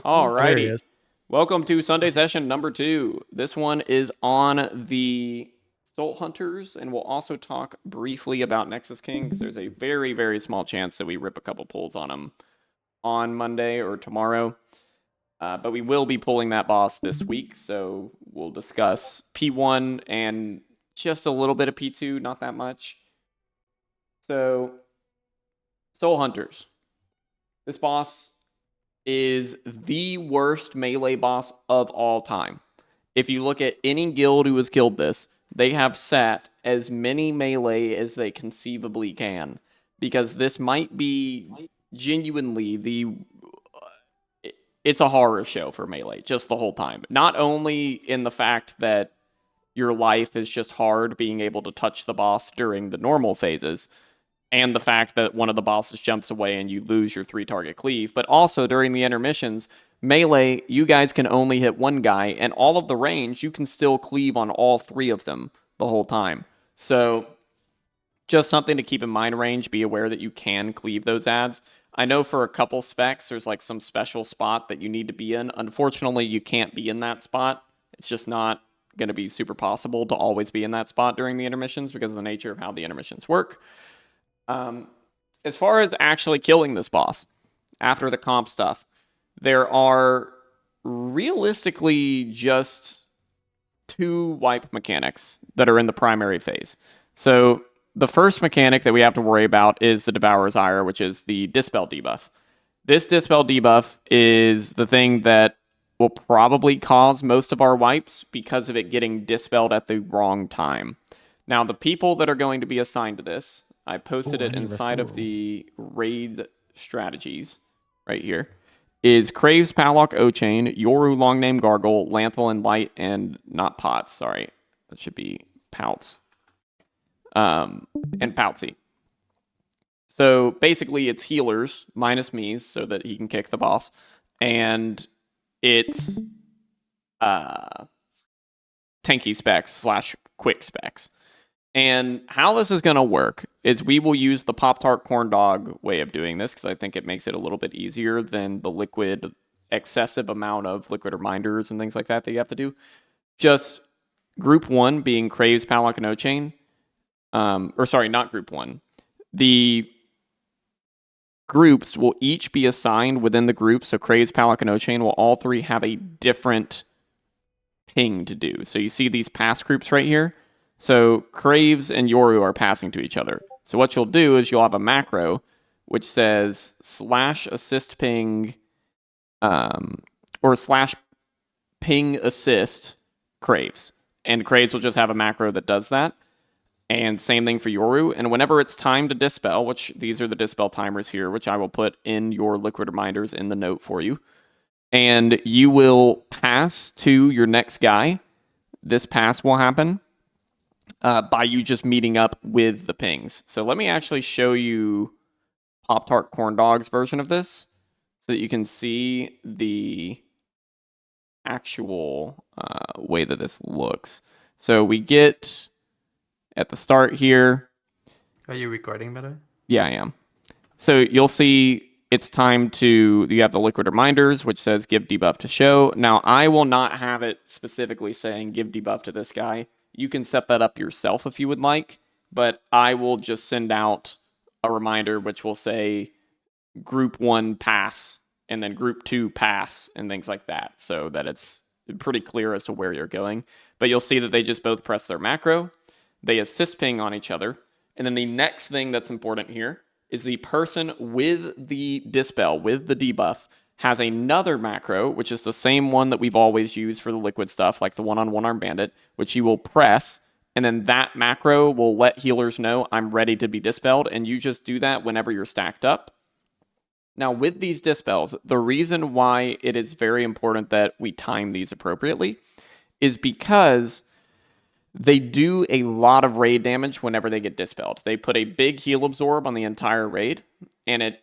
Alrighty. Hilarious. Welcome to Sunday session number 2. This one is on the Soul Hunters, and we'll also talk briefly about Nexus-King because there's a very, very small chance that we rip a couple pulls on him on Monday or tomorrow. But we will be pulling that boss this week, so we'll discuss P1 and just a little bit of P2, not that much. So, Soul Hunters. This boss is the worst melee boss of all time. If you look at any guild who has killed this, they have sat as many melee as they conceivably can, because this might be genuinely it's a horror show for melee just the whole time. Not only in the fact that your life is just hard being able to touch the boss during the normal phases, and the fact that one of the bosses jumps away and you lose your 3-target cleave, but also during the intermissions, melee, you guys can only hit one guy, and all of the range, you can still cleave on all 3 of them the whole time. So, just something to keep in mind, range. Be aware that you can cleave those ads. I know for a couple specs, there's like some special spot that you need to be in. Unfortunately, you can't be in that spot. It's just not going to be super possible to always be in that spot during the intermissions because of the nature of how the intermissions work. As far as actually killing this boss after the comp stuff, there are realistically just 2 wipe mechanics that are in the primary phase. So the first mechanic that we have to worry about is the Devourer's Ire, which is the Dispel debuff. This Dispel debuff is the thing that will probably cause most of our wipes because of it getting dispelled at the wrong time. Now, the people that are going to be assigned to this, I posted it inside of the raid strategies right here, is Craves, Pallock, Ochain, Yoru, Longname, Gargle, Lanthelin, Light, and not Pots. Sorry, that should be Pouts. And Poutsy. So basically, it's healers minus me's so that he can kick the boss, and it's tanky specs / quick specs. And how this is going to work is we will use the Pop-Tart Corn Dog way of doing this because I think it makes it a little bit easier than the liquid excessive amount of liquid reminders and things like that you have to do. Just group 1 being Craves, Pallock, and Ochain. Or sorry, not group 1. The groups will each be assigned within the group. So Craves, Pallock, and Ochain will all 3 have a different ping to do. So you see these pass groups right here. So Craves and Yoru are passing to each other. So what you'll do is you'll have a macro which says /assist ping or /ping assist Craves. And Craves will just have a macro that does that. And same thing for Yoru. And whenever it's time to dispel, which these are the dispel timers here, which I will put in your liquid reminders in the note for you. And you will pass to your next guy. This pass will happen by you just meeting up with the pings. So let me actually show you Pop-Tart Corn Dog's version of this so that you can see the actual way that this looks. So we get at the start here. Are you recording, by the way? Yeah, I am. So you'll see it's time to, you have the liquid reminders, which says give debuff to show. Now, I will not have it specifically saying give debuff to this guy. You can set that up yourself if you would like, but I will just send out a reminder which will say group 1 pass and then group 2 pass and things like that, so that it's pretty clear as to where you're going. But you'll see that they just both press their macro, they assist ping on each other, and then the next thing that's important here is the person with the dispel, with the debuff, has another macro, which is the same one that we've always used for the liquid stuff, like the one-on-one arm bandit, which you will press, and then that macro will let healers know I'm ready to be dispelled, and you just do that whenever you're stacked up. Now, with these dispels, the reason why it is very important that we time these appropriately is because they do a lot of raid damage whenever they get dispelled. They put a big heal absorb on the entire raid, and it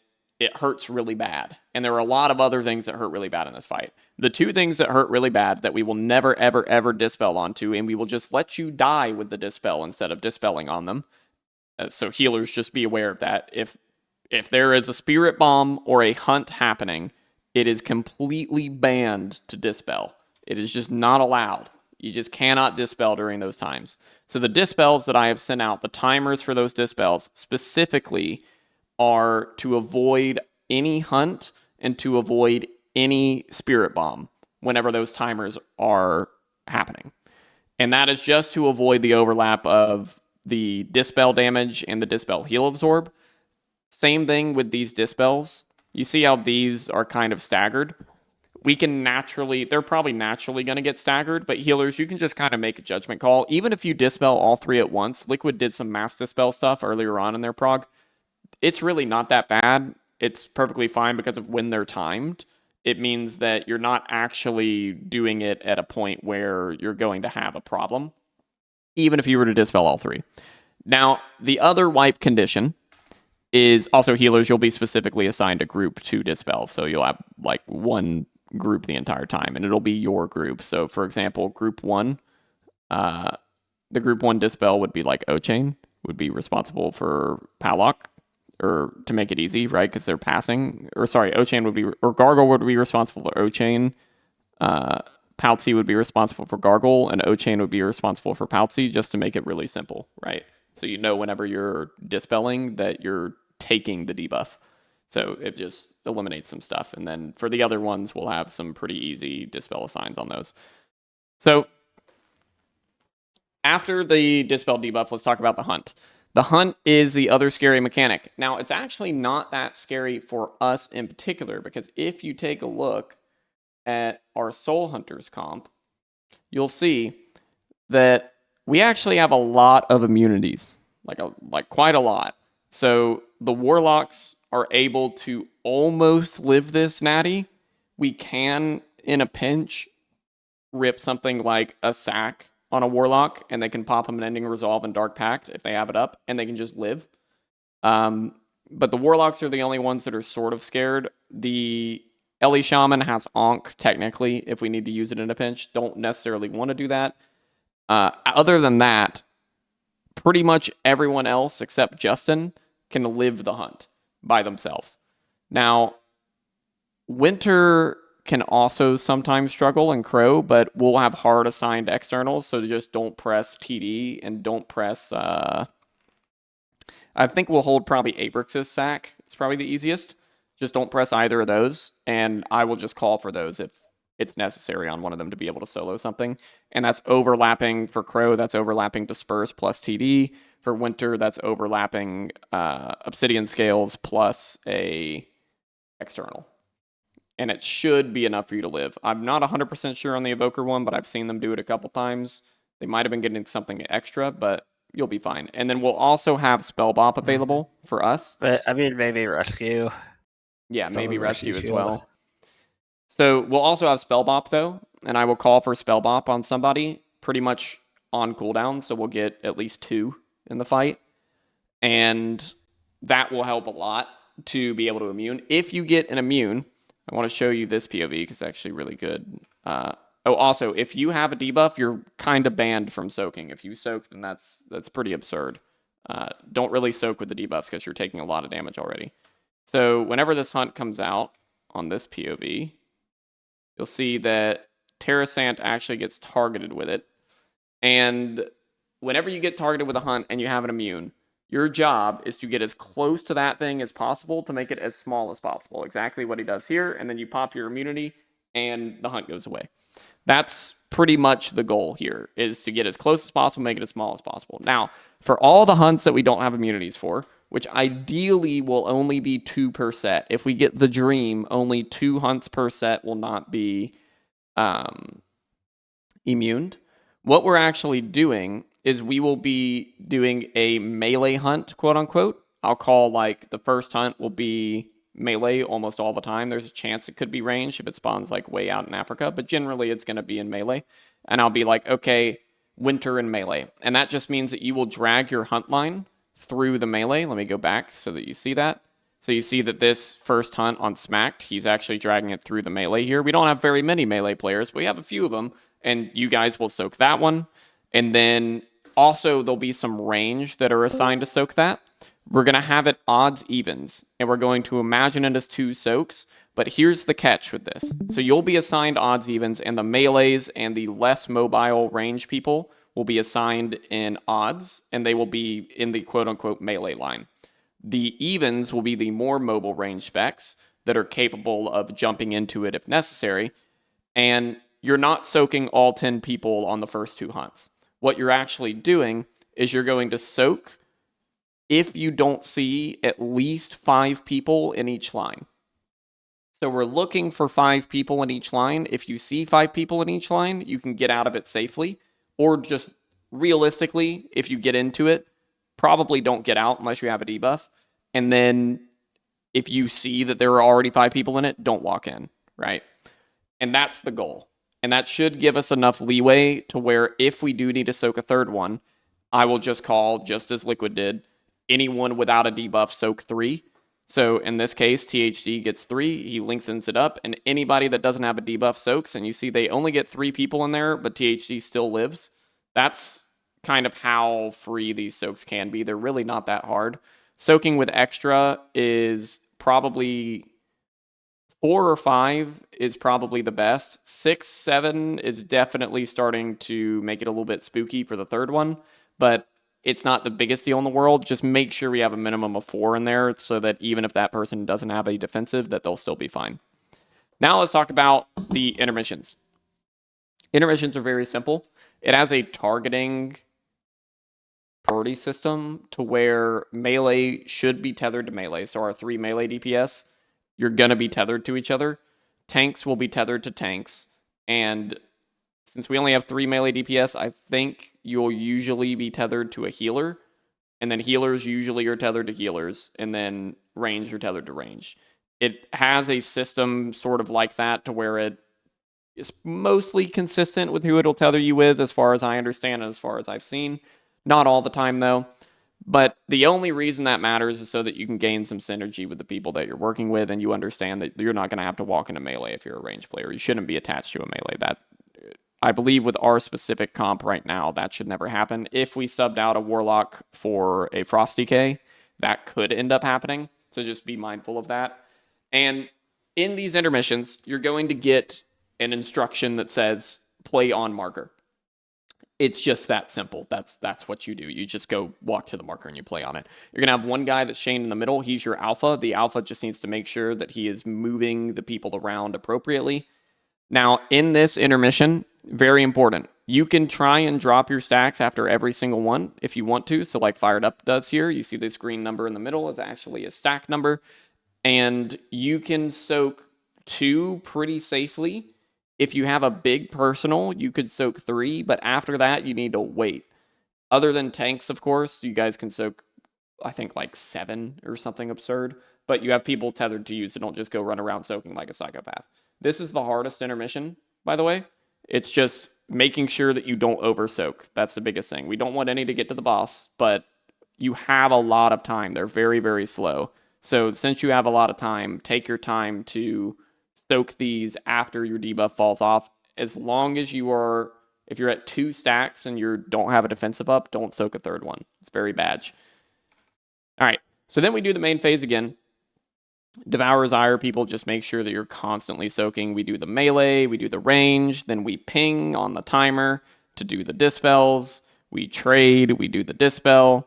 hurts really bad. And there are a lot of other things that hurt really bad in this fight. The 2 things that hurt really bad that we will never, ever, ever dispel onto, and we will just let you die with the dispel instead of dispelling on them. So healers, just be aware of that. If there is a spirit bomb or a hunt happening It is completely banned to dispel. It is just not allowed. You just cannot dispel during those times. So the dispels that I have sent out, the timers for those dispels specifically are to avoid any hunt and to avoid any spirit bomb whenever those timers are happening. And that is just to avoid the overlap of the dispel damage and the dispel heal absorb. Same thing with these dispels. You see how these are kind of staggered? They're probably naturally going to get staggered, but healers, you can just kind of make a judgment call. Even if you dispel all three at once, Liquid did some mass dispel stuff earlier on in their prog. It's really not that bad. It's perfectly fine because of when they're timed. It means that you're not actually doing it at a point where you're going to have a problem, even if you were to dispel all three. Now, the other wipe condition is also healers. You'll be specifically assigned a group to dispel. So you'll have like one group the entire time, and it'll be your group. So, for example, group one, the group one dispel would be like O-Chain, would be responsible for Palok, or to make it easy, right? Because they're passing. Or sorry, O-Chain would be, or Gargle would be responsible for O-Chain. Poutsy would be responsible for Gargle, and O-Chain would be responsible for Poutsy, just to make it really simple, right? So you know whenever you're dispelling that you're taking the debuff. So it just eliminates some stuff. And then for the other ones, we'll have some pretty easy dispel assigns on those. So after the dispel debuff, let's talk about the hunt. The hunt is the other scary mechanic. Now, it's actually not that scary for us in particular, because if you take a look at our Soul Hunters comp, you'll see that we actually have a lot of immunities, like quite a lot. So the Warlocks are able to almost live this natty. We can, in a pinch, rip something like a sack on a Warlock, and they can pop them an Ending Resolve and Dark Pact if they have it up, and they can just live. But the Warlocks are the only ones that are sort of scared. The Ellie Shaman has Ankh, technically, if we need to use it in a pinch. Don't necessarily want to do that. Other than that, pretty much everyone else except Justin can live the hunt by themselves. Now, Winter can also sometimes struggle and Crow, but we'll have hard assigned externals, so just don't press TD and don't press... I think we'll hold probably Abrix's sack. It's probably the easiest. Just don't press either of those, and I will just call for those if it's necessary on one of them to be able to solo something. And that's overlapping for Crow, that's overlapping Disperse plus TD. For Winter, that's overlapping Obsidian Scales plus a external. And it should be enough for you to live. I'm not 100% sure on the Evoker one, but I've seen them do it a couple times. They might have been getting something extra, but you'll be fine. And then we'll also have Spell Bop available for us. But I mean, maybe rescue. Yeah, maybe Rescue Rescue as shield. well. So we'll also have Spell Bop, though, and I will call for Spell Bop on somebody pretty much on cooldown, so we'll get at least 2 in the fight. And that will help a lot to be able to immune. If you get an immune, I want to show you this POV because it's actually really good. Also, if you have a debuff, you're kind of banned from soaking. If you soak, then that's pretty absurd. Don't really soak with the debuffs because you're taking a lot of damage already. So whenever this hunt comes out on this POV, you'll see that Terrasant actually gets targeted with it. And whenever you get targeted with a hunt and you have an immune, your job is to get as close to that thing as possible to make it as small as possible. Exactly what he does here. And then you pop your immunity and the hunt goes away. That's pretty much the goal here, is to get as close as possible, make it as small as possible. Now, for all the hunts that we don't have immunities for, which ideally will only be 2 per set. If we get the dream, only 2 hunts per set will not be immuned. What we're actually doing is we will be doing a melee hunt, quote unquote. I'll call like the first hunt will be melee almost all the time. There's a chance it could be ranged if it spawns like way out in Africa, but generally it's going to be in melee. And I'll be like, okay, Winter in melee. And that just means that you will drag your hunt line through the melee. Let me go back so that you see that. So you see that this first hunt on Smacked, he's actually dragging it through the melee here. We don't have very many melee players, but we have a few of them. And you guys will soak that one. And then also there'll be some range that are assigned to soak that. We're going to have it odds evens. And we're going to imagine it as 2 soaks. But here's the catch with this. So you'll be assigned odds evens, and the melees and the less mobile range people will be assigned in odds, and they will be in the quote-unquote melee line. The evens will be the more mobile range specs that are capable of jumping into it if necessary, and you're not soaking all 10 people on the first 2 hunts. What you're actually doing is you're going to soak if you don't see at least 5 people in each line. So we're looking for 5 people in each line. If you see 5 people in each line, you can get out of it safely. Or just realistically, if you get into it, probably don't get out unless you have a debuff. And then if you see that there are already 5 people in it, don't walk in, right? And that's the goal. And that should give us enough leeway to where if we do need to soak a third one, I will just call, just as Liquid did, anyone without a debuff soak 3. So in this case, THD gets 3, he lengthens it up, and anybody that doesn't have a debuff soaks, and you see they only get 3 people in there, but THD still lives. That's kind of how free these soaks can be. They're really not that hard. Soaking with extra is probably 4 or 5 is probably the best. 6, 7 is definitely starting to make it a little bit spooky for the third one, but it's not the biggest deal in the world. Just make sure we have a minimum of 4 in there so that even if that person doesn't have a defensive, that they'll still be fine. Now let's talk about the intermissions. Intermissions are very simple. It has a targeting priority system to where melee should be tethered to melee. So our 3 melee DPS, you're going to be tethered to each other. Tanks will be tethered to tanks. And since we only have 3 melee DPS, I think you'll usually be tethered to a healer. And then healers usually are tethered to healers. And then range are tethered to range. It has a system sort of like that to where it is mostly consistent with who it'll tether you with, as far as I understand and as far as I've seen. Not all the time, though. But the only reason that matters is so that you can gain some synergy with the people that you're working with, and you understand that you're not going to have to walk into melee if you're a range player. You shouldn't be attached to a melee. That, I believe with our specific comp right now, that should never happen. If we subbed out a Warlock for a Frost DK, that could end up happening. So just be mindful of that. And in these intermissions, you're going to get an instruction that says play on marker. It's just that simple. That's what you do. You just go walk to the marker and you play on it. You're going to have one guy that's chained in the middle. He's your alpha. The alpha just needs to make sure that he is moving the people around appropriately. Now, in this intermission, very important. You can try and drop your stacks after every single one if you want to. So like Fired Up does here. You see this green number in the middle is actually a stack number. And you can soak 2 pretty safely. If you have a big personal, you could soak 3, but after that, you need to wait. Other than tanks, of course, you guys can soak, I think, like 7 or something absurd, but you have people tethered to you, so don't just go run around soaking like a psychopath. This is the hardest intermission, by the way. It's just making sure that you don't over-soak. That's the biggest thing. We don't want any to get to the boss, but you have a lot of time. They're very, very slow. So since you have a lot of time, take your time to soak these after your debuff falls off. As long as you are, if you're at 2 stacks and you don't have a defensive up, don't soak a third one. It's very bad. All right, so then we do the main phase again. Devourer's Ire people, just make sure that you're constantly soaking. We do the melee, we do the range, then we ping on the timer to do the dispels. We trade, we do the dispel.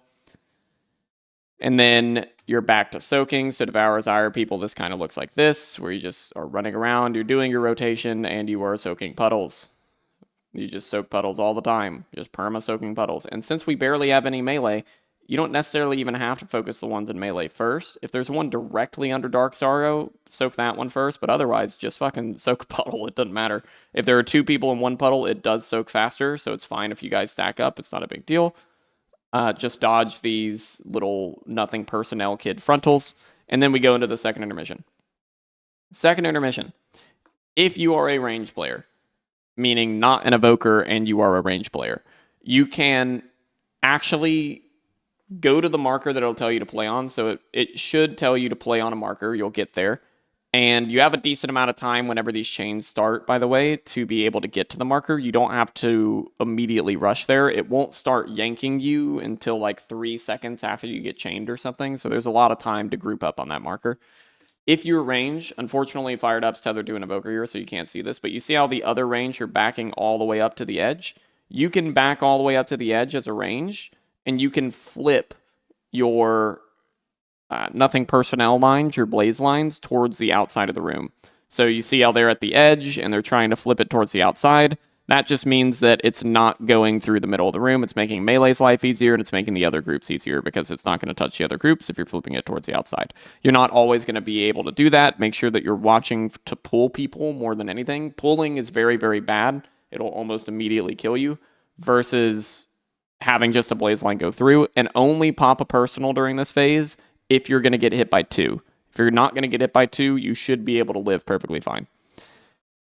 And then you're back to soaking. So Devourer's Ire people, this kind of looks like this, where you just are running around, you're doing your rotation, and you are soaking puddles. You just soak puddles all the time, just perma soaking puddles. And since we barely have any melee, you don't necessarily even have to focus the ones in melee first. If there's one directly under Dark Sorrow, soak that one first, but otherwise, just fucking soak a puddle. It doesn't matter. If there are 2 people in one puddle, it does soak faster, so it's fine if you guys stack up. It's not a big deal. Just dodge these little nothing personnel kid frontals, and then we go into the second intermission. Second intermission. If you are a range player, meaning not an evoker and you are a range player, you can actually go to the marker that it'll tell you to play on. So it should tell you to play on a marker. You'll get there. And you have a decent amount of time whenever these chains start, by the way, to be able to get to the marker. You don't have to immediately rush there. It won't start yanking you until like 3 seconds after you get chained or something. So there's a lot of time to group up on that marker. if your range, unfortunately fired up's tethered to an evoker here, so you can't see this, but you see how the other range you're backing all the way up to the edge? You can back all the way up to the edge as a range, and you can flip your nothing personnel lines, your blaze lines, towards the outside of the room. So you see how they're at the edge and they're trying to flip it towards the outside. That just means that it's not going through the middle of the room. It's making Melee's life easier, and it's making the other groups easier because it's not going to touch the other groups if you're flipping it towards the outside. You're not always going to be able to do that. Make sure that you're watching to pull people more than anything. Pulling is very, very bad. It'll almost immediately kill you versus having just a blaze line go through, and only pop a personal during this phase if you're going to get hit by 2. If you're not going to get hit by 2, you should be able to live perfectly fine.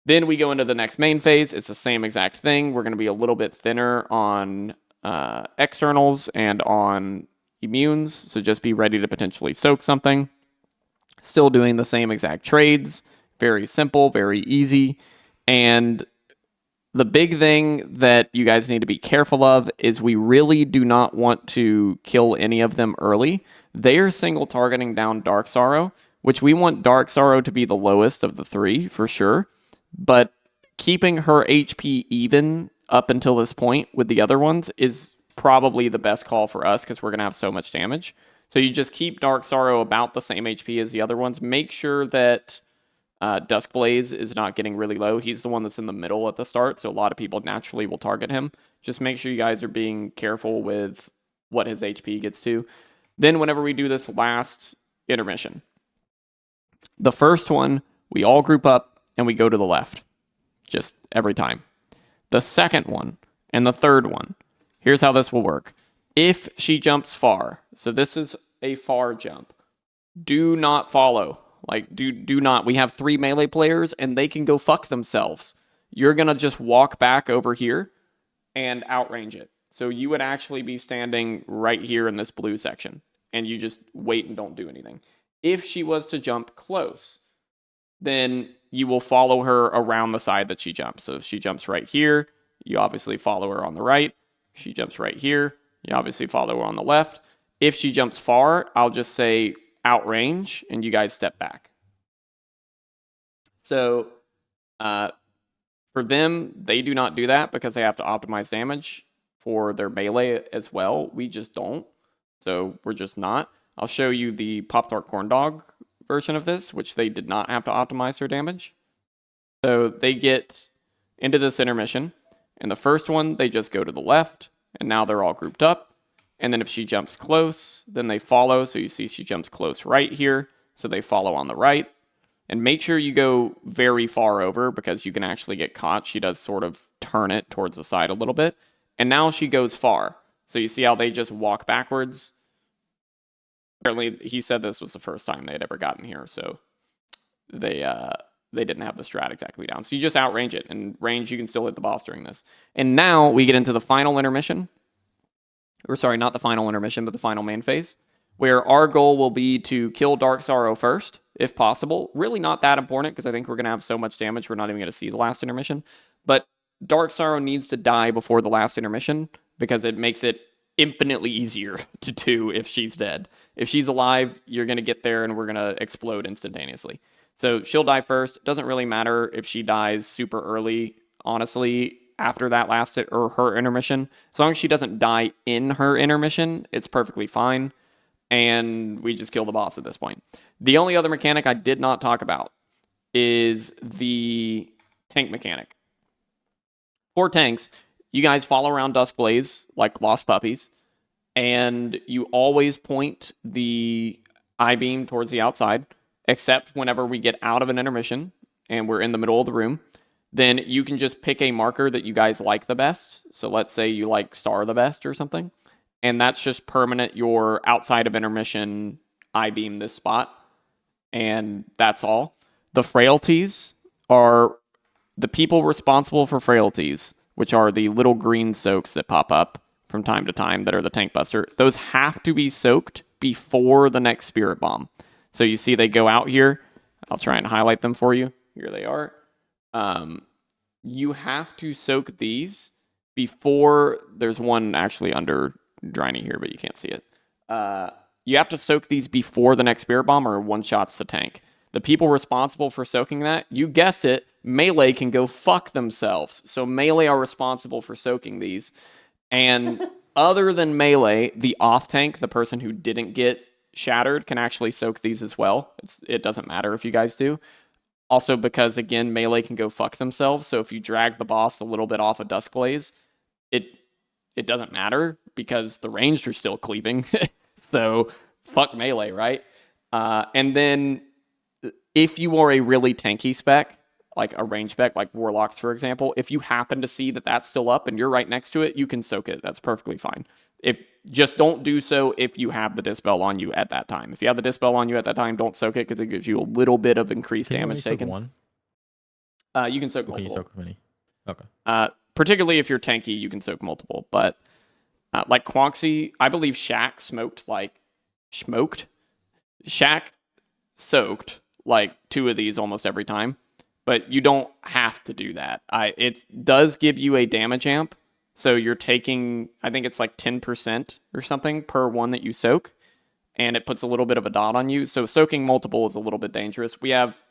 Then we go into the next main phase. It's the same exact thing. We're going to be a little bit thinner on externals and on immunes, so just be ready to potentially soak something. Still doing the same exact trades. Very simple, very easy. And the big thing that you guys need to be careful of is we really do not want to kill any of them early. They are single targeting down Dark Sorrow, which we want Dark Sorrow to be the lowest of the 3 for sure. But keeping her HP even up until this point with the other ones is probably the best call for us because we're going to have so much damage. So you just keep Dark Sorrow about the same HP as the other ones. Make sure that Duskblaze is not getting really low. He's the one that's in the middle at the start, so a lot of people naturally will target him. Just make sure you guys are being careful with what his HP gets to. Then whenever we do this last intermission, the first one, we all group up and we go to the left. Just every time. The second one and the third one, here's how this will work. If she jumps far, so this is a far jump, do not follow. Like, do not. We have 3 melee players, and they can go fuck themselves. You're going to just walk back over here and outrange it. So you would actually be standing right here in this blue section, and you just wait and don't do anything. If she was to jump close, then you will follow her around the side that she jumps. So if she jumps right here, you obviously follow her on the right. If she jumps right here, you obviously follow her on the left. If she jumps far, I'll just say outrange, and you guys step back. So for them, they do not do that because they have to optimize damage for their melee as well. We just don't. So we're just not. I'll show you the Pop-Tart Corn Dog version of this, which they did not have to optimize their damage. So they get into this intermission, and the first one, they just go to the left, and now they're all grouped up. And then if she jumps close, then they follow. So you see she jumps close right here, so they follow on the right. And make sure you go very far over because you can actually get caught. She does sort of turn it towards the side a little bit. And now she goes far. So you see how they just walk backwards? Apparently, he said this was the first time they had ever gotten here, so they didn't have the strat exactly down. So you just outrange it, and range, you can still hit the boss during this. And now we get into the final intermission. Or sorry, not the final intermission, but the final main phase, where our goal will be to kill Dark Sorrow first, if possible. Really not that important, because I think we're going to have so much damage, we're not even going to see the last intermission. But Dark Sorrow needs to die before the last intermission, because it makes it infinitely easier to do if she's dead. If she's alive, you're going to get there and we're going to explode instantaneously. So she'll die first. Doesn't really matter if she dies super early, honestly, after that last or her intermission. As long as she doesn't die in her intermission, it's perfectly fine. And we just kill the boss at this point. The only other mechanic I did not talk about is the tank mechanic. For tanks, you guys follow around Duskblaze like lost puppies, and you always point the I-beam towards the outside, except whenever we get out of an intermission and we're in the middle of the room. Then you can just pick a marker that you guys like the best. So let's say you like Star the best or something, and that's just permanent. Your outside of intermission I-beam this spot, and that's all. The frailties are the people responsible for frailties, which are the little green soaks that pop up from time to time that are the tank buster. Those have to be soaked before the next spirit bomb. So you see they go out here. I'll try and highlight them for you. Here they are. You have to soak these before, there's one actually under Dryny here, but you can't see it. You have to soak these before the next spirit bomb or one shots the tank. the people responsible for soaking that, you guessed it, melee can go fuck themselves. So melee are responsible for soaking these. And other than melee, the off tank, the person who didn't get shattered, can actually soak these as well. It doesn't matter if you guys do. Also, because again, melee can go fuck themselves. So if you drag the boss a little bit off a Duskblaze, it doesn't matter because the ranged are still cleaving. So fuck melee, right? And then if you are a really tanky spec, like a range spec, like Warlocks, for example, if you happen to see that that's still up and you're right next to it, you can soak it. That's perfectly fine. If just don't do so if you have the Dispel on you at that time. If you have the Dispel on you at that time, don't soak it because it gives you a little bit of increased Can you only damage soak taken. one? You can soak Or can you multiple. soak many? Okay. Particularly if you're tanky, you can soak multiple. But like Quanxi, I believe Shaq smoked like Shaq soaked like 2 of these almost every time, but you don't have to do that. It does give you a damage amp, so you're taking, I think it's like 10% or something per one that you soak, and it puts a little bit of a dot on you. So soaking multiple is a little bit dangerous. We have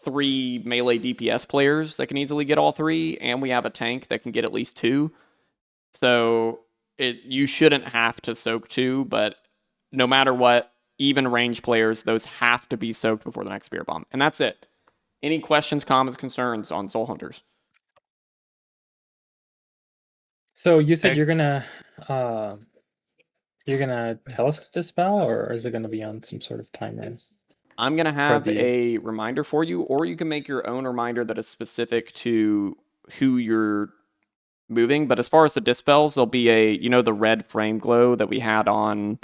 3 melee DPS players that can easily get all 3, and we have a tank that can get at least 2. So you shouldn't have to soak 2, but no matter what, even range players, those have to be soaked before the next Spirit Bomb. And that's it. Any questions, comments, concerns on Soul Hunters? So you said Hey. you're gonna tell us to dispel, or is it gonna be on some sort of timer? I'm going to have the- a reminder for you, or you can make your own reminder that is specific to who you're moving. But as far as the dispels, there'll be the red frame glow that we had on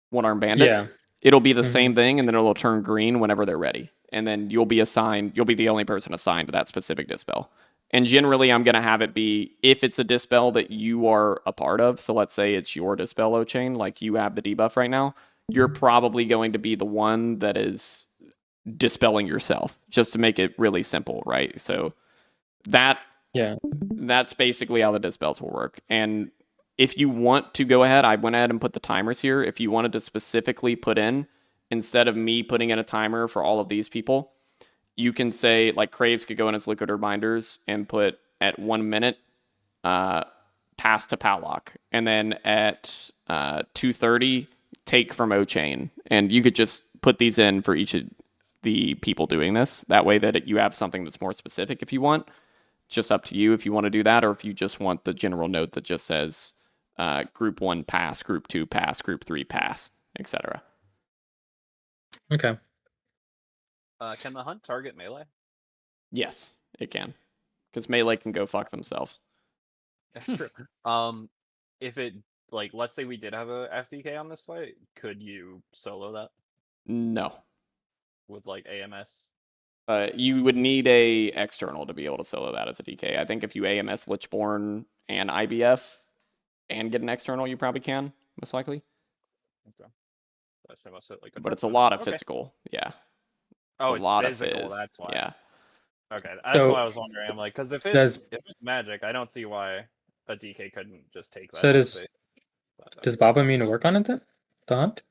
One Arm Bandit. Yeah. It'll be the same thing, and then it'll turn green whenever they're ready. And then you'll be the only person assigned to that specific dispel. And generally, I'm going to have it be, if it's a dispel that you are a part of, so let's say it's your dispel O-Chain, like you have the debuff right now, you're probably going to be the one that is dispelling yourself, just to make it really simple, right? So that's basically how the dispels will work. And if you want to go ahead, I went ahead and put the timers here. If you wanted to specifically put in, instead of me putting in a timer for all of these people, you can say, like Craves could go in as liquid reminders and put at 1 minute pass to Powlock. And then at 2:30, take from O-Chain. And you could just put these in for each of the people doing this. That way that you have something that's more specific if you want. Just up to you if you want to do that, or if you just want the general note that just says group 1 pass, group 2 pass, group 3 pass, etc. Okay. Can the hunt target melee? Yes, it can, because melee can go fuck themselves. True. If it, like, let's say we did have a FDK on this fight, could you solo that No, with like AMS? you would need a external to be able to solo that as a DK. I think if you AMS Lichborn and IBF and get an external, you probably can, most likely. Okay. That's almost like But it's a lot of okay. physical, yeah. Oh, a it's lot physical. of fizz. That's why. Yeah. Okay, that's So- why I was wondering. I'm like, because if Does- it's magic, I don't see why a DK couldn't just take that. So does honestly. But, does Baba mean to work on it then? The hunt?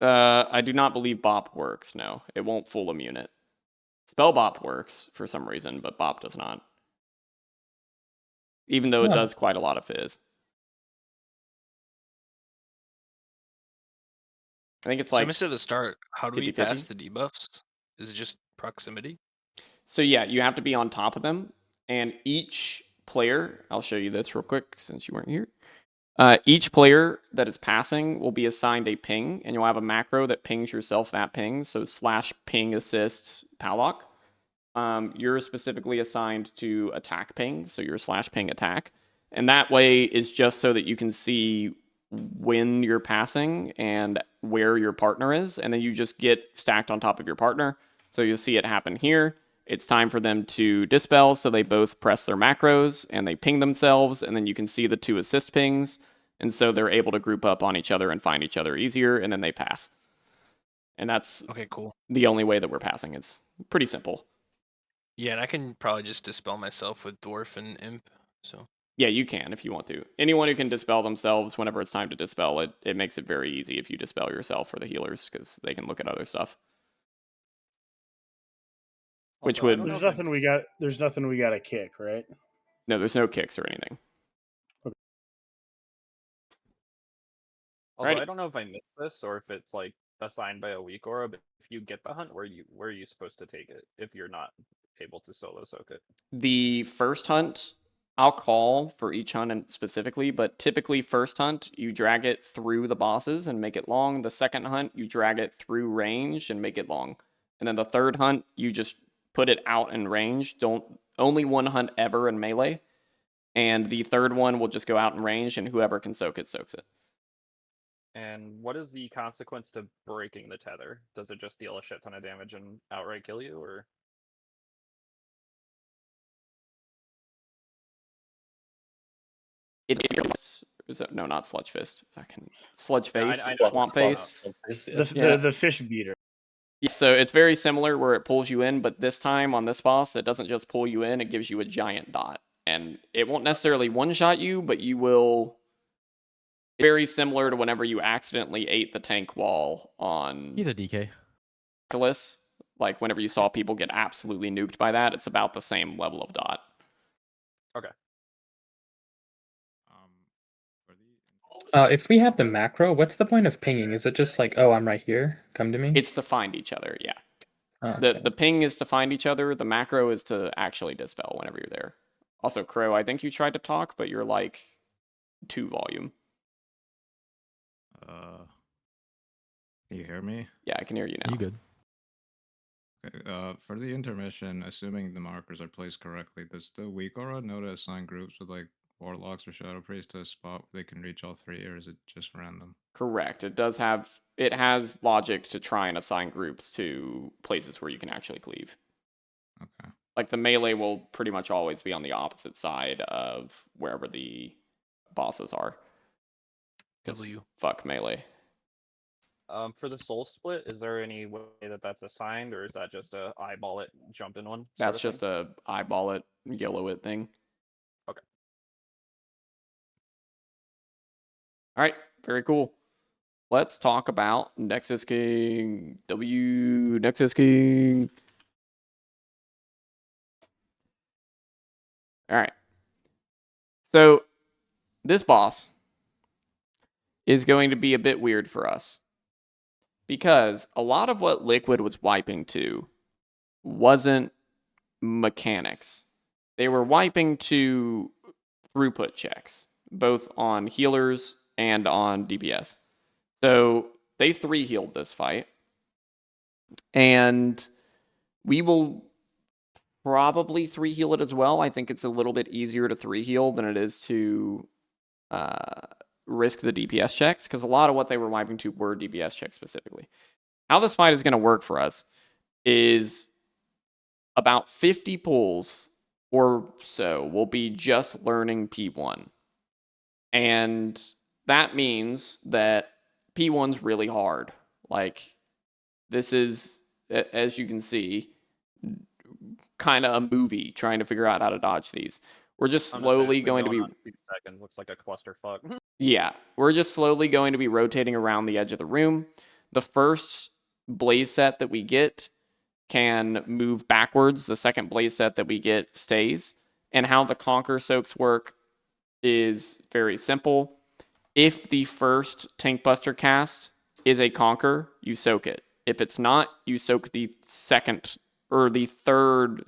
I do not believe Bop works, no. It won't full immune it. Spell Bop works for some reason, but Bop does not. Even though it Huh. does quite a lot of fizz. I think it's So I like, missed at the start. How do we 50-50? pass the debuffs? Is it just proximity? so yeah, you have to be on top of them, and each player, I'll show you this real quick since you weren't here. Each player that is passing will be assigned a ping, and you'll have a macro that pings yourself that ping. So /ping assists Powlock. You're specifically assigned to attack ping, so your /ping attack. And that way is just so that you can see when you're passing and where your partner is, and then you just get stacked on top of your partner. So you'll see it happen here. It's time for them to dispel, so they both press their macros and they ping themselves, and then you can see the 2 assist pings, and so they're able to group up on each other and find each other easier, and then they pass. And that's Okay, cool. the only way that we're passing. It's pretty simple. Yeah, and I can probably just dispel myself with Dwarf and Imp. So Yeah, you can if you want to. Anyone who can dispel themselves whenever it's time to dispel, it makes it very easy if you dispel yourself for the healers, because they can look at other stuff. which Also, I would don't know There's if I- nothing we got. There's nothing we got to kick, right? no, there's no kicks or anything. Also, Alrighty. I don't know if I missed this or if it's like assigned by a weak aura, but if you get the hunt, where are you supposed to take it if you're not able to solo soak it? The first hunt, I'll call for each hunt specifically, but typically first hunt, you drag it through the bosses and make it long. The second hunt, you drag it through range and make it long. And then the third hunt, you just put it out in range. Only one hunt ever in melee. And the third one will just go out in range, and whoever can soak it, soaks it. And what is the consequence to breaking the tether? Does it just deal a shit ton of damage and outright kill you, or? No, not Sludge Fist. Fucking Sludge Yeah, Face, I know Swamp it's Face. The fish beater. Yeah, so it's very similar where it pulls you in, but this time on this boss, it doesn't just pull you in, it gives you a giant dot. And it won't necessarily one-shot you, but you will... Very similar to whenever you accidentally ate the tank wall on... He's a DK. Arculus. Like, whenever you saw people get absolutely nuked by that, it's about the same level of dot. Okay. If we have the macro, what's the point of pinging? Is it just like, oh, I'm right here, come to me? It's to find each other, yeah. Oh, okay. The ping is to find each other. The macro is to actually dispel whenever you're there. Also, Crow, I think you tried to talk, but you're like 2 volume. Can you hear me? Yeah, I can hear you now. You good? Okay, for the intermission, assuming the markers are placed correctly, does the weak aura know to assign groups with like warlocks or shadow priests to a spot where they can reach all 3, or is it just random? Correct. It has logic to try and assign groups to places where you can actually cleave. Okay. Like the melee will pretty much always be on the opposite side of wherever the bosses are. 'Cause W. fuck melee. For the soul split, is there any way that that's assigned, or is that just a eyeball it, jump in one? That's just a eyeball it, yellow it thing. Okay. All right, very cool. Let's talk about Nexus-King. Nexus-King. All right. So this boss is going to be a bit weird for us because a lot of what Liquid was wiping to wasn't mechanics. They were wiping to throughput checks, both on healers and on DPS. So they 3-healed this fight. And we will probably 3-heal it as well. I think it's a little bit easier to 3-heal than it is to risk the DPS checks, because a lot of what they were wiping to were DPS checks specifically. How this fight is going to work for us is about 50 pulls or so will be just learning P1. And that means that P1's really hard. Like, this is, as you can see, kind of a movie trying to figure out how to dodge these. We're just slowly going to be... 2 seconds looks like a clusterfuck. Yeah, we're just slowly going to be rotating around the edge of the room. The first blaze set that we get can move backwards. The second blaze set that we get stays. And how the Conquer soaks work is very simple. If the first Tank Buster cast is a Conquer, you soak it. If it's not, you soak the second or the third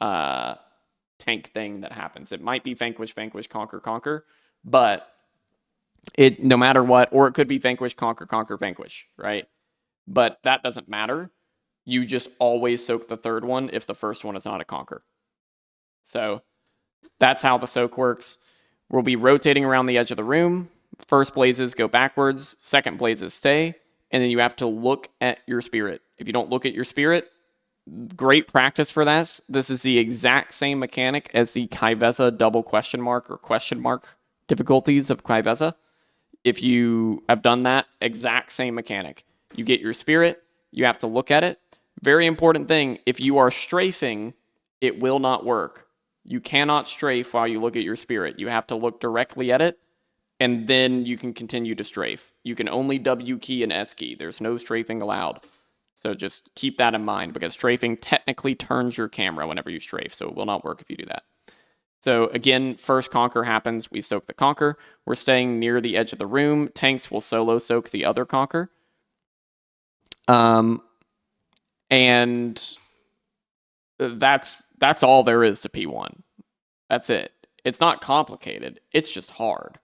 tank thing that happens. It might be Vanquish, Vanquish, Conquer, Conquer, but it no matter what, or it could be Vanquish, Conquer, Conquer, Vanquish, right? But that doesn't matter. You just always soak the third one if the first one is not a Conquer. So that's how the soak works. We'll be rotating around the edge of the room. First blazes go backwards, second blazes stay, and then you have to look at your spirit. If you don't look at your spirit, great practice for this. This is the exact same mechanic as the Kaiveza double question mark or question mark difficulties of Kaiveza. If you have done that, exact same mechanic. You get your spirit, you have to look at it. Very important thing, if you are strafing, it will not work. You cannot strafe while you look at your spirit. You have to look directly at it, and then you can continue to strafe. You can only W key and S key. There's no strafing allowed. So just keep that in mind because strafing technically turns your camera whenever you strafe, so it will not work if you do that. So again, first conquer happens, we soak the conquer. We're staying near the edge of the room. Tanks will solo soak the other conquer. And that's all there is to P1. That's it. It's not complicated. It's just hard.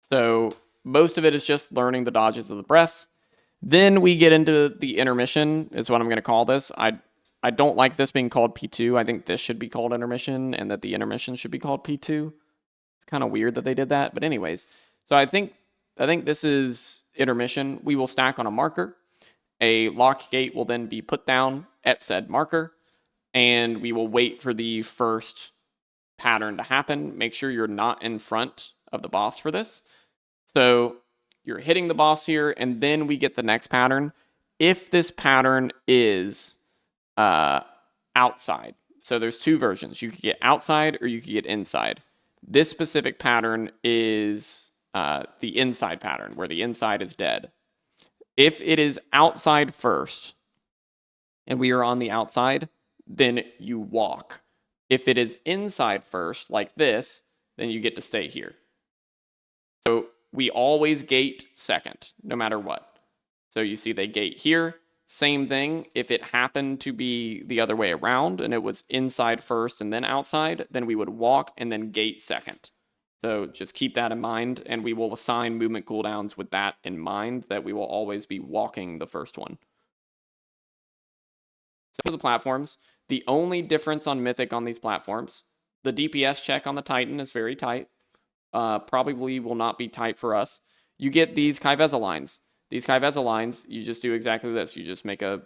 So most of it is just learning the dodges of the breaths. Then we get into the intermission, is what I'm going to call this. I don't like this being called P2. I think this should be called intermission, and that the intermission should be called P2. It's kind of weird that they did that, but anyways. So I think this is intermission. We will stack on a marker. A lock gate will then be put down at said marker, and we will wait for the first pattern to happen. Make sure you're not in front of the boss for this. So you're hitting the boss here, and then we get the next pattern. If this pattern is outside, so there's two versions. You could get outside or you could get inside. This specific pattern is the inside pattern, where the inside is dead. If it is outside first, and we are on the outside, then you walk. If it is inside first, like this, then you get to stay here. So we always gate second, no matter what. So you see they gate here. Same thing. If it happened to be the other way around and it was inside first and then outside, then we would walk and then gate second. So just keep that in mind, and we will assign movement cooldowns with that in mind, that we will always be walking the first one. So for the platforms, the only difference on Mythic on these platforms, the DPS check on the Titan is very tight. Probably will not be tight for us. You get these Kaiveza lines. These Kaiveza lines, you just do exactly this. You just make a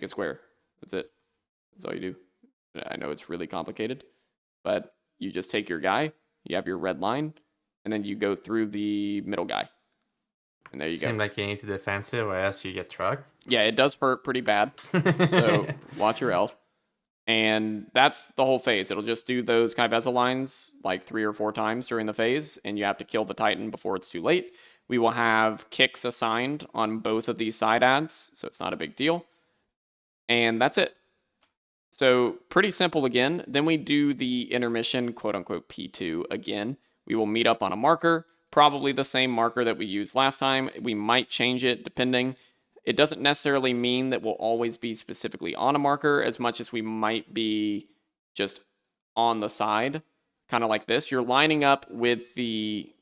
square. That's it. That's all you do. I know it's really complicated, but you just take your guy, you have your red line, and then you go through the middle guy. And there you go. Seem like you need to defend it, or else you get trucked. Yeah, it does hurt pretty bad. So watch your health. And that's the whole phase. It'll just do those Kaiveza lines like 3 or 4 times during the phase, and you have to kill the Titan before it's too late. We will have kicks assigned on both of these side ads, so it's not a big deal. And that's it. So pretty simple again. Then we do the intermission, quote unquote P2 again. We will meet up on a marker, probably the same marker that we used last time. We might change it depending. It doesn't necessarily mean that we'll always be specifically on a marker, as much as we might be just on the side, kind of like this. You're lining up with the...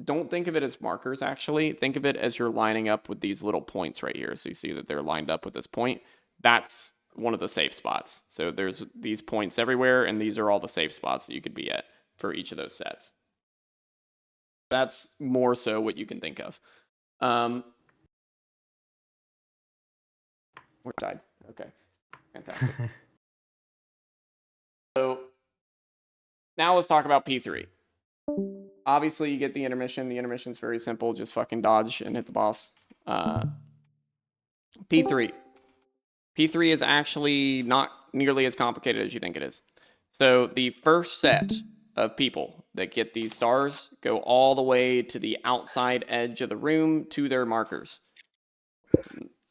Don't think of it as markers, actually. Think of it as you're lining up with these little points right here. So you see that they're lined up with this point. That's one of the safe spots. So there's these points everywhere, and these are all the safe spots that you could be at for each of those sets. That's more so what you can think of. We're tied. Okay. Fantastic. So now let's talk about P3. Obviously, you get the intermission. The intermission's very simple. Just fucking dodge and hit the boss. P3. P3 is actually not nearly as complicated as you think it is. So the first set of people that get these stars go all the way to the outside edge of the room to their markers.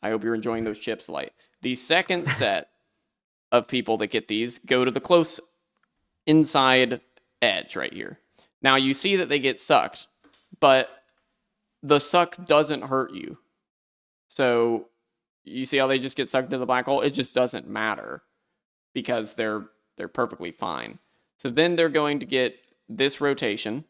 I hope you're enjoying those chips, Light. The second set of people that get these go to the close inside edge right here. Now you see that they get sucked, but the suck doesn't hurt you. So you see how they just get sucked into the black hole? It just doesn't matter because they're perfectly fine. So then they're going to get this rotation,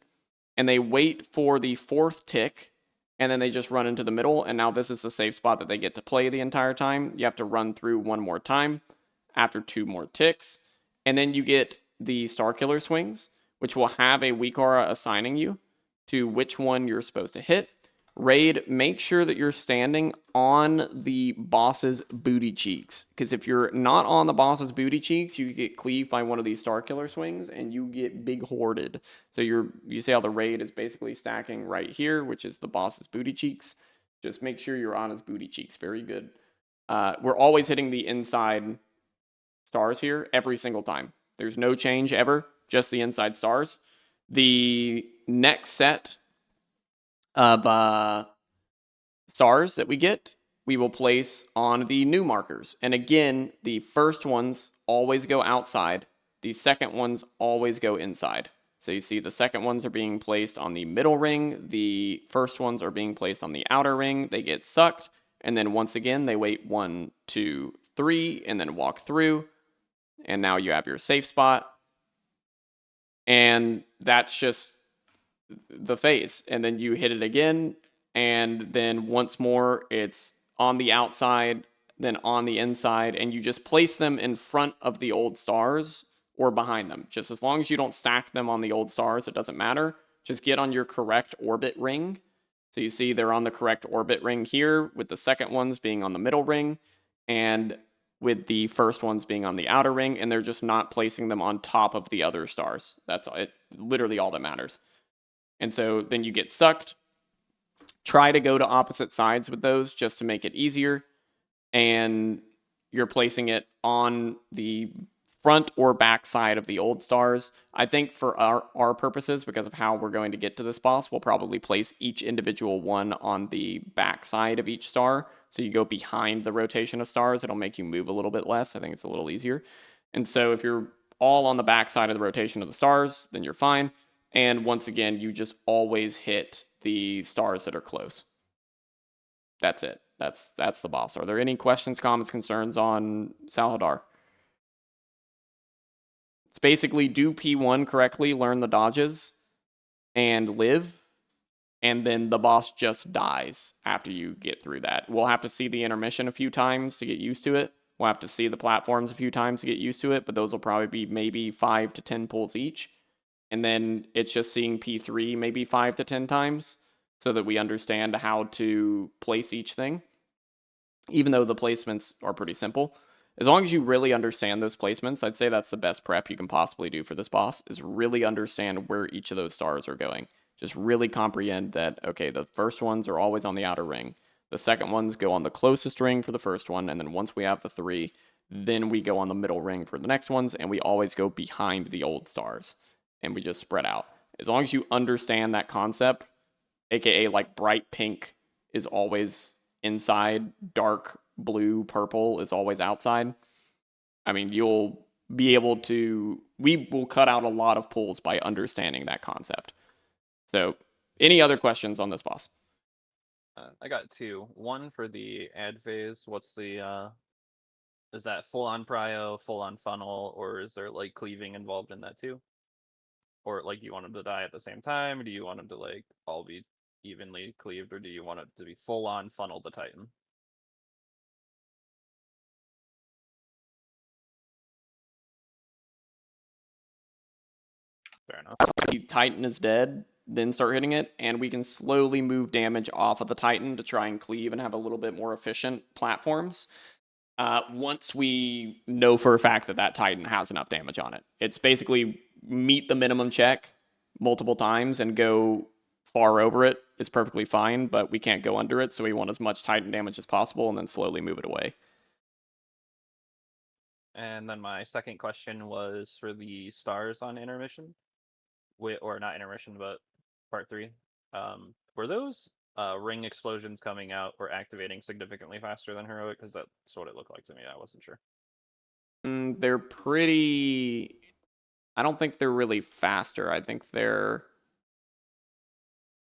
and they wait for the 4th tick, and then they just run into the middle, and now this is the safe spot that they get to play the entire time. You have to run through 1 more time after 2 more ticks, and then you get the Star Killer swings, which will have a weak aura assigning you to which one you're supposed to hit. Raid, make sure that you're standing on the boss's booty cheeks, because if you're not on the boss's booty cheeks, you get cleaved by one of these Star Killer swings, and you get big hoarded. So you see how the raid is basically stacking right here, which is the boss's booty cheeks. Just make sure you're on his booty cheeks. Very good. We're always hitting the inside stars here every single time. There's no change ever, just the inside stars. The next set of stars that we get we will place on the new markers. And again, the first ones always go outside. The second ones always go inside. So you see the second ones are being placed on the middle ring. The first ones are being placed on the outer ring. They get sucked. And then once again, they wait 1, 2, 3, and then walk through. And now you have your safe spot. And that's just the phase. And then you hit it again. And then once more, it's on the outside, then on the inside. And you just place them in front of the old stars or behind them. Just as long as you don't stack them on the old stars, it doesn't matter. Just get on your correct orbit ring. So you see they're on the correct orbit ring here, with the second ones being on the middle ring, and with the first ones being on the outer ring, and they're just not placing them on top of the other stars. That's it, literally all that matters. And so then you get sucked. Try to go to opposite sides with those just to make it easier. And you're placing it on the front or back side of the old stars. I think for our purposes, because of how we're going to get to this boss, we'll probably place each individual one on the back side of each star. So you go behind the rotation of stars. It'll make you move a little bit less. I think it's a little easier. And so if you're all on the back side of the rotation of the stars, then you're fine. And once again, you just always hit the stars that are close. That's it. That's the boss. Are there any questions, comments, concerns on Salhadar? It's basically do P1 correctly, learn the dodges, and live. And then the boss just dies after you get through that. We'll have to see the intermission a few times to get used to it. We'll have to see the platforms a few times to get used to it, but those will probably be maybe 5 to 10 pulls each. And then it's just seeing P3 maybe 5 to 10 times so that we understand how to place each thing. Even though the placements are pretty simple. As long as you really understand those placements, I'd say that's the best prep you can possibly do for this boss, is really understand where each of those stars are going. Just really comprehend that, okay, the first ones are always on the outer ring. The second ones go on the closest ring for the first one, and then once we have the 3, then we go on the middle ring for the next ones, and we always go behind the old stars. And we just spread out. As long as you understand that concept, aka like bright pink is always inside, dark blue, purple is always outside. I mean, you'll be able to, we will cut out a lot of pulls by understanding that concept. So, any other questions on this boss? I got 2. One for the ad phase. What's the is that full on prio, full on funnel, or is there like cleaving involved in that too? Or like you want them to die at the same time, or do you want them to like all be evenly cleaved, or do you want it to be full on funnel the Titan? Fair enough. The Titan is dead, then start hitting it, and we can slowly move damage off of the Titan to try and cleave and have a little bit more efficient platforms. Once we know for a fact that that Titan has enough damage on it. It's basically meet the minimum check multiple times and go far over it is perfectly fine, but we can't go under it, so we want as much Titan damage as possible and then slowly move it away. And then my second question was for the stars on intermission, or not intermission, but part 3. Were those ring explosions coming out or activating significantly faster than heroic? Because that's what it looked like to me. I wasn't sure. They're pretty. I don't think they're really faster. I think they're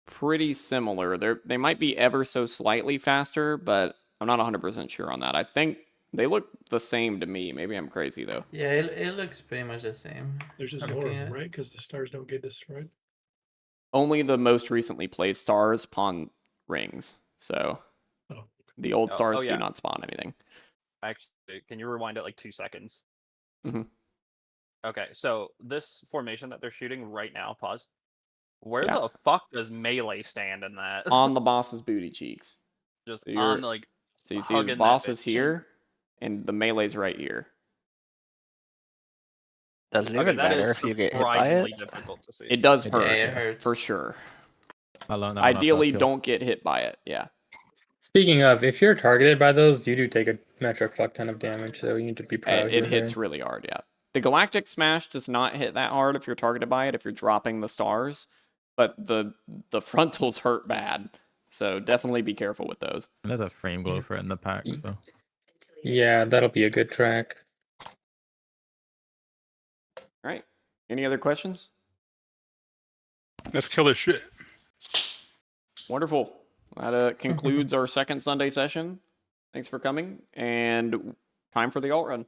pretty similar. They might be ever so slightly faster, but I'm not 100% sure on that. I think they look the same to me. Maybe I'm crazy though. Yeah, it looks pretty much the same. There's just Looking more of at them, it. right? Because the stars don't get destroyed. Only the most recently placed stars spawn rings. So Oh, the old stars yeah. do not spawn anything. Actually, can you rewind it like 2 seconds? Mhm. Okay, so this formation that they're shooting right now, pause. Where Yeah. the fuck does melee stand in that? On the boss's booty cheeks. Just So you're- on like. So you see the hugging that boss is bitch. here, and the melee's right here. Does it Okay, even that matter is if you get hit by surprisingly it? difficult to see. It does It hurt, Yeah, it hurts. for sure. I learned that when I Ideally, first killed. don't get hit by it. Yeah. Speaking of, if you're targeted by those, you do take a metric fuck ton of damage, so you need to be proud. It hits really hard, yeah. The Galactic Smash does not hit that hard if you're targeted by it, if you're dropping the stars, but the frontals hurt bad. So definitely be careful with those. And there's a frame gopher in the pack, so Yeah, that'll be a good track. All right. Any other questions? That's killer shit. Wonderful. That concludes our second Sunday session. Thanks for coming, and time for the alt run.